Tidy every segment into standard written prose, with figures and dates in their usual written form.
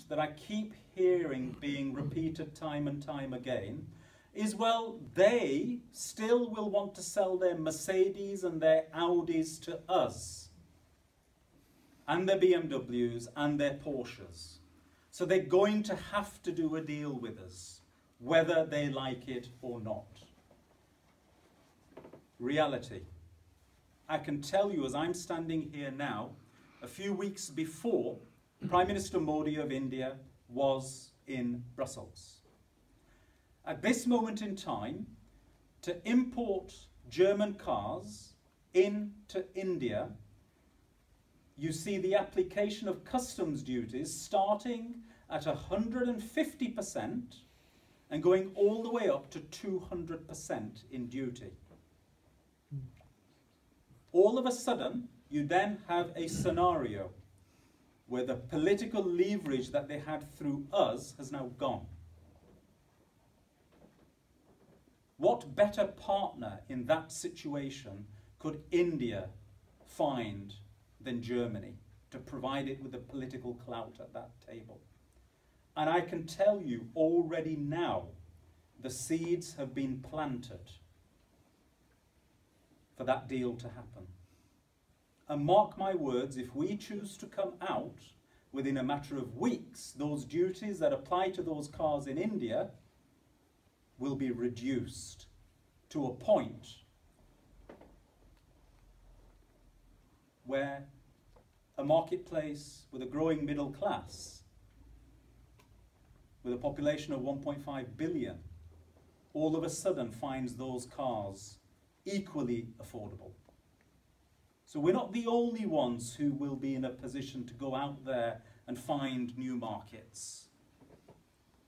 that I keep hearing being repeated time and time again is, well, they still will want to sell their Mercedes and their Audis to us, and their BMWs and their Porsches. So they're going to have to do a deal with us, whether they like it or not. Reality. I can tell you, as I'm standing here now, a few weeks before, Prime Minister Modi of India was in Brussels. At this moment in time, to import German cars into India, you see the application of customs duties starting at 150% and going all the way up to 200% in duty. All of a sudden, you then have a scenario where the political leverage that they had through us has now gone. What better partner in that situation could India find than Germany to provide it with the political clout at that table? And I can tell you already now, the seeds have been planted for that deal to happen. And mark my words, if we choose to come out within a matter of weeks, those duties that apply to those cars in India will be reduced to a point where a marketplace with a growing middle class, with a population of 1.5 billion, all of a sudden finds those cars equally affordable. So we're not the only ones who will be in a position to go out there and find new markets.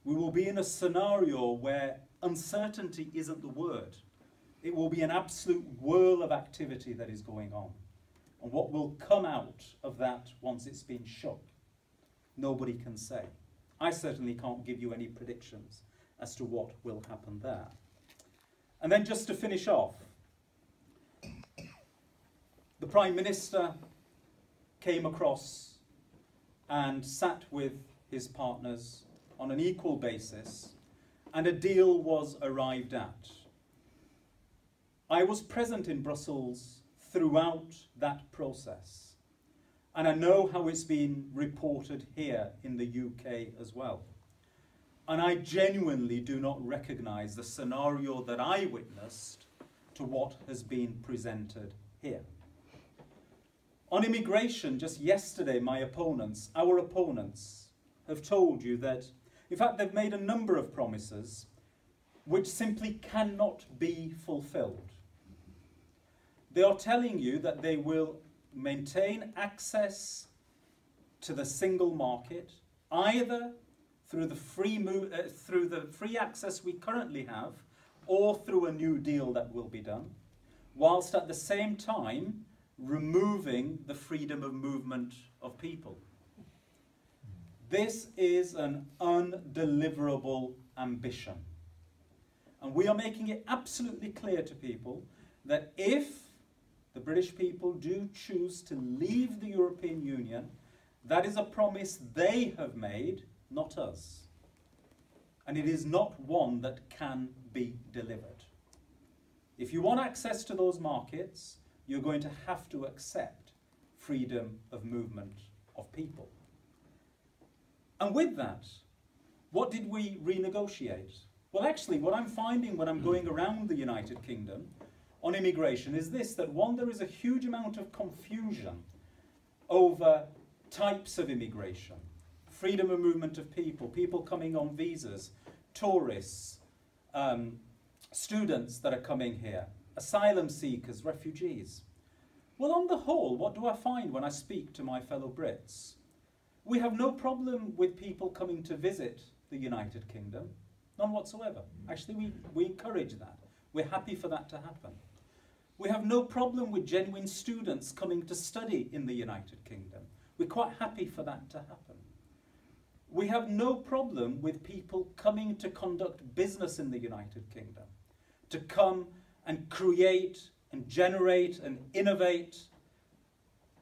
We will be in a scenario where uncertainty isn't the word. It will be an absolute whirl of activity that is going on. And what will come out of that once it's been shook, nobody can say. I certainly can't give you any predictions as to what will happen there. And then just to finish off, the Prime Minister came across and sat with his partners on an equal basis, and a deal was arrived at. I was present in Brussels throughout that process, and I know how it's been reported here in the UK as well. And I genuinely do not recognise the scenario that I witnessed to what has been presented here. On immigration, just yesterday, our opponents, have told you that, in fact, they've made a number of promises which simply cannot be fulfilled. They are telling you that they will maintain access to the single market, either through the free access we currently have, or through a new deal that will be done, whilst at the same time removing the freedom of movement of people. This is an undeliverable ambition. And we are making it absolutely clear to people that if the British people do choose to leave the European Union, that is a promise they have made, not us. And it is not one that can be delivered. If you want access to those markets, you're going to have to accept freedom of movement of people. And with that, what did we renegotiate? Well, actually, what I'm finding when I'm going around the United Kingdom on immigration is this, that one, there is a huge amount of confusion over types of immigration, freedom of movement of people, people coming on visas, tourists, students that are coming here, asylum seekers, refugees. Well, on the whole, what do I find when I speak to my fellow Brits? We have no problem with people coming to visit the United Kingdom, none whatsoever. Actually, we encourage that. We're happy for that to happen. We have no problem with genuine students coming to study in the United Kingdom. We're quite happy for that to happen. We have no problem with people coming to conduct business in the United Kingdom, to come and create and generate and innovate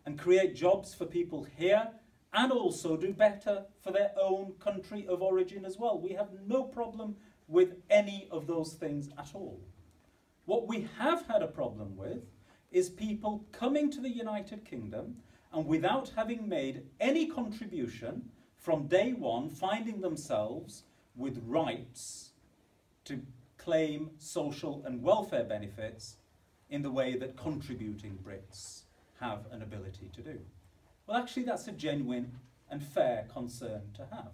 and create jobs for people here and also do better for their own country of origin as well. We have no problem with any of those things at all. What we have had a problem with is people coming to the United Kingdom and without having made any contribution from day one, finding themselves with rights to claim social and welfare benefits in the way that contributing Brits have an ability to do. Well, actually, that's a genuine and fair concern to have.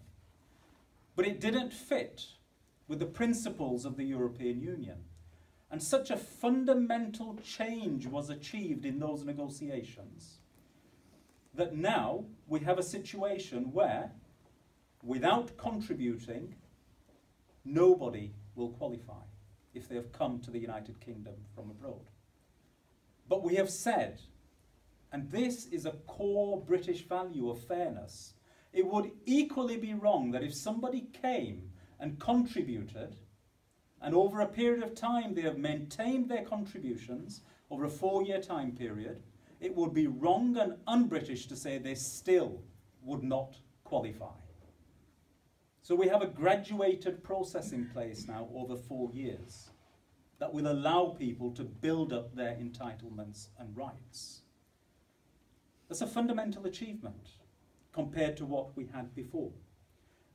But it didn't fit with the principles of the European Union. And such a fundamental change was achieved in those negotiations that now we have a situation where, without contributing, nobody will qualify if they have come to the United Kingdom from abroad. But we have said, and this is a core British value of fairness, it would equally be wrong that if somebody came and contributed, and over a period of time they have maintained their contributions over a 4-year time period, it would be wrong and un-British to say they still would not qualify. So we have a graduated process in place now over 4 years that will allow people to build up their entitlements and rights. That's a fundamental achievement compared to what we had before.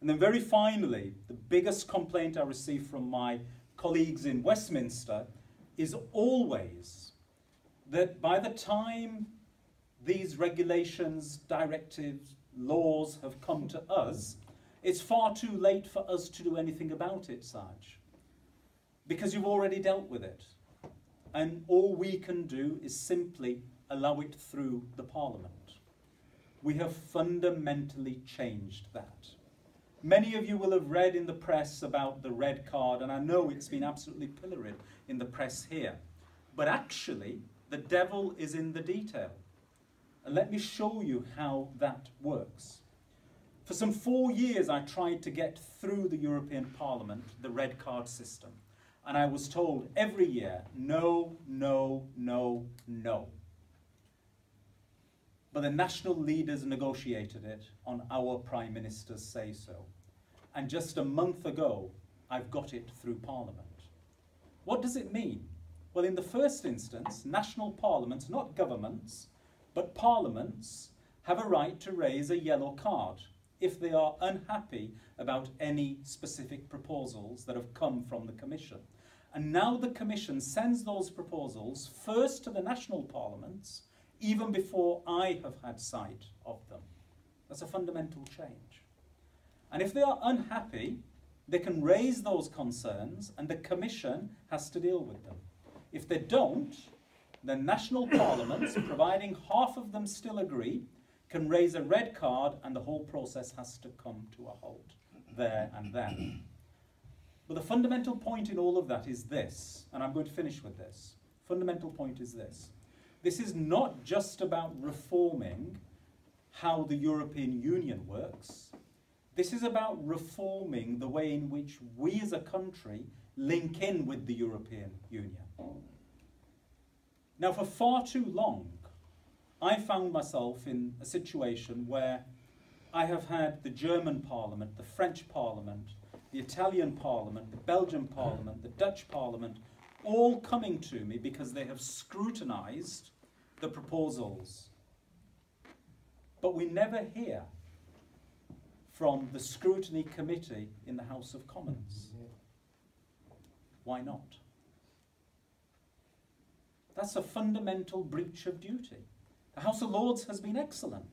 And then very finally, the biggest complaint I receive from my colleagues in Westminster is always that by the time these regulations, directives, laws have come to us, it's far too late for us to do anything about it, Saj, because you've already dealt with it. And all we can do is simply allow it through the Parliament. We have fundamentally changed that. Many of you will have read in the press about the red card, and I know it's been absolutely pilloried in the press here. But actually, the devil is in the detail. And let me show you how that works. For some 4 years, I tried to get through the European Parliament the red card system. And I was told every year, no, no, no, no. But the national leaders negotiated it on our Prime Minister's say-so. And just a month ago, I've got it through Parliament. What does it mean? Well, in the first instance, national parliaments, not governments, but parliaments, have a right to raise a yellow card if they are unhappy about any specific proposals that have come from the Commission. And now the Commission sends those proposals first to the national parliaments, even before I have had sight of them. That's a fundamental change. And if they are unhappy, they can raise those concerns and the Commission has to deal with them. If they don't, then national parliaments, providing half of them still agree, can raise a red card and the whole process has to come to a halt there and then. But the fundamental point in all of that is this, and I'm going to finish with this. Fundamental point is this. This is not just about reforming how the European Union works. This is about reforming the way in which we as a country link in with the European Union. Now, for far too long, I found myself in a situation where I have had the German Parliament, the French Parliament, the Italian Parliament, the Belgian Parliament, the Dutch Parliament, all coming to me because they have scrutinised the proposals. But we never hear from the Scrutiny Committee in the House of Commons. Why not? That's a fundamental breach of duty. The House of Lords has been excellent,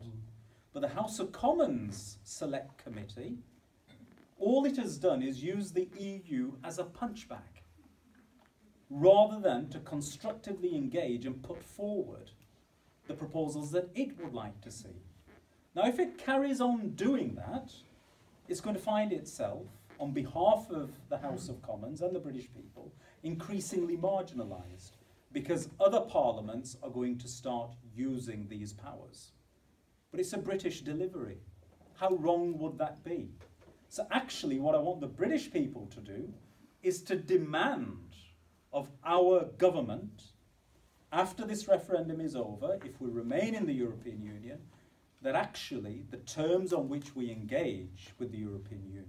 but the House of Commons Select Committee, all it has done is use the EU as a punchbag, rather than to constructively engage and put forward the proposals that it would like to see. Now, if it carries on doing that, it's going to find itself, on behalf of the House of Commons and the British people, increasingly marginalised, because other parliaments are going to start using these powers. But it's a British delivery. How wrong would that be? So actually, what I want the British people to do is to demand of our government, after this referendum is over, if we remain in the European Union, that actually the terms on which we engage with the European Union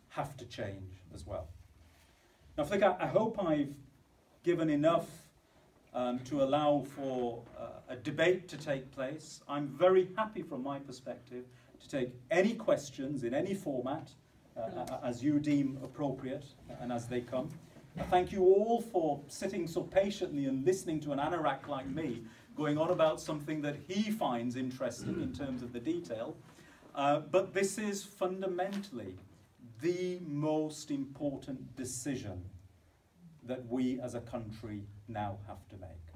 have to change as well. Now, Flick, I hope I've given enough to allow for a debate to take place. I'm very happy from my perspective to take any questions in any format as you deem appropriate and as they come. I thank you all for sitting so patiently and listening to an anorak like me going on about something that he finds interesting in terms of the detail. But this is fundamentally the most important decision that we as a country now have to make.